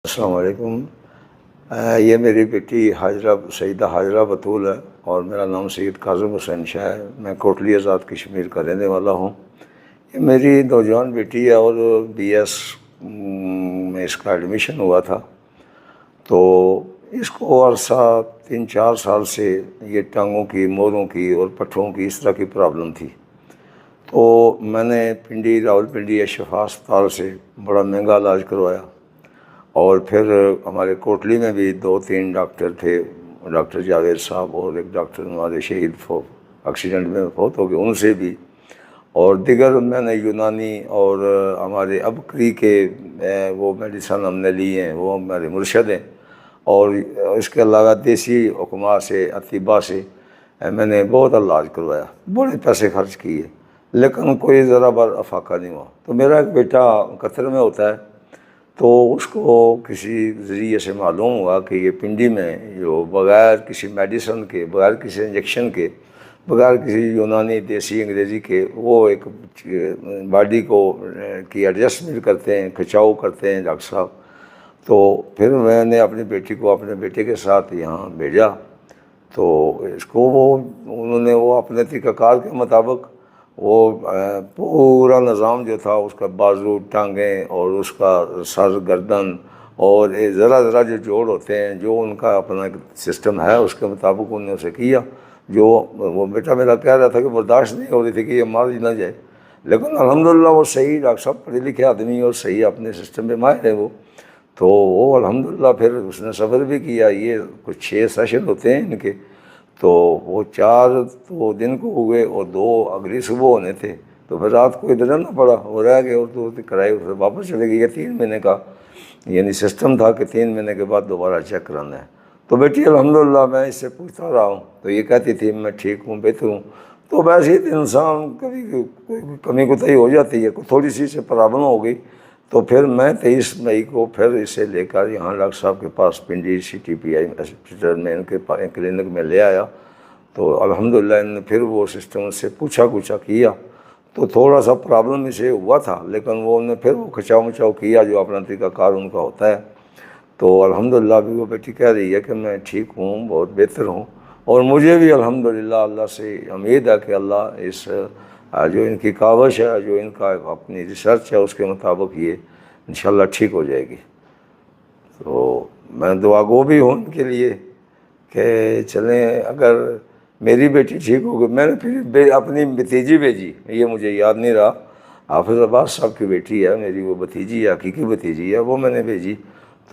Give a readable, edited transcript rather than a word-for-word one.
السلام علیکم۔ یہ میری بیٹی سیدہ حاجرہ بطول ہے اور میرا نام سید کاظم حسین شاہ ہے۔ میں کوٹلی آزاد کشمیر کا رہنے والا ہوں۔ یہ میری نوجوان بیٹی ہے اور BS میں اس کا ایڈمیشن ہوا تھا۔ تو اس کو عرصہ 3-4 سال سے یہ ٹانگوں کی، موڑوں کی اور پٹھوں کی اس طرح کی پرابلم تھی۔ تو میں نے راولپنڈی شفا اسپتال سے بڑا مہنگا علاج کروایا، اور پھر ہمارے کوٹلی میں بھی 2-3 ڈاکٹر تھے، ڈاکٹر جاوید صاحب اور ایک ڈاکٹر ہمارے شہید ایکسیڈنٹ میں فوت ہو گئے، ان سے بھی، اور دیگر میں نے یونانی اور ہمارے ابکری کے وہ میڈیسن ہم نے لی ہیں، وہ ہمارے مرشد ہیں، اور اس کے علاوہ دیسی حکماء سے، اطباء سے میں نے بہت علاج کروایا، بڑے پیسے خرچ کیے، لیکن کوئی ذرا بر افاقہ نہیں ہوا۔ تو میرا ایک بیٹا قطر میں ہوتا ہے، تو اس کو کسی ذریعے سے معلوم ہوا کہ یہ پنڈی میں جو بغیر کسی میڈیسن کے، بغیر کسی انجیکشن کے، بغیر کسی یونانی، دیسی، انگریزی کے، وہ ایک باڈی کو کی ایڈجسٹمنٹ کرتے ہیں، کھچاؤ کرتے ہیں ڈاکٹر صاحب۔ تو پھر میں نے اپنی بیٹی کو اپنے بیٹے کے ساتھ یہاں بھیجا۔ تو اس کو انہوں نے اپنے طریقہ کار کے مطابق وہ پورا نظام جو تھا، اس کا بازو، ٹانگیں اور اس کا سر، گردن اور ذرا ذرا جو جوڑ ہوتے ہیں، جو ان کا اپنا ایک سسٹم ہے، اس کے مطابق انہوں نے اسے کیا۔ جو وہ بیٹا میرا کہہ رہا تھا کہ برداشت نہیں ہو رہی تھی کہ یہ مار نہ جائے، لیکن الحمدللہ وہ صحیح ڈاکٹر صاحب پڑھے لکھے آدمی اور صحیح اپنے سسٹم میں ماہر ہے وہ، تو وہ الحمدللہ پھر اس نے صبر بھی کیا۔ یہ کچھ 6 سیشن ہوتے ہیں ان کے، تو وہ 4 تو دن کو ہوئے اور 2 اگلی صبح ہونے تھے، تو پھر رات کو ادھر رہنا پڑا، وہ رہ گئے اور 2 کرائی، پھر واپس چلے گئے۔ یہ 3 مہینے کا یعنی سسٹم تھا کہ 3 مہینے کے بعد دوبارہ چیک کرانا ہے۔ تو بیٹی الحمدللہ میں اس سے پوچھتا رہا ہوں، تو یہ کہتی تھی میں ٹھیک ہوں، بہتر ہوں۔ تو ویسے ہی انسان کبھی کوئی کمی کوتاہی ہو جاتی ہے، تھوڑی سی سے پرابلم ہو گئی، تو پھر میں 23 مئی کو پھر اسے لے کر یہاں ڈاکٹر صاحب کے پاس پنڈی CTPI ہاسپٹل میں ان کے کلینک میں لے آیا۔ تو الحمدللہ ان نے پھر وہ سسٹم سے پوچھا کیا، تو تھوڑا سا پرابلم اسے ہوا تھا، لیکن وہ انہوں نے پھر وہ کھچاؤ مچاؤ کیا جو اپنا طریقہ کار ان کا ہوتا ہے۔ تو الحمدللہ بھی وہ بیٹی کہہ رہی ہے کہ میں ٹھیک ہوں، بہت بہتر ہوں، اور مجھے بھی الحمدللہ اللہ سے امید ہے کہ اللہ اس جو ان کی کاوش ہے، جو ان کا اپنی ریسرچ ہے، اس کے مطابق یہ انشاءاللہ ٹھیک ہو جائے گی۔ تو میں دعا گو بھی ہوں ان کے لیے کہ چلیں، اگر میری بیٹی ٹھیک ہوگی۔ میں نے پھر اپنی بھتیجی بھیجی، یہ مجھے یاد نہیں رہا، حافظ عباس صاحب کی بیٹی ہے میری، وہ بھتیجی ہے، حقیقی بھتیجی ہے، وہ میں نے بھیجی۔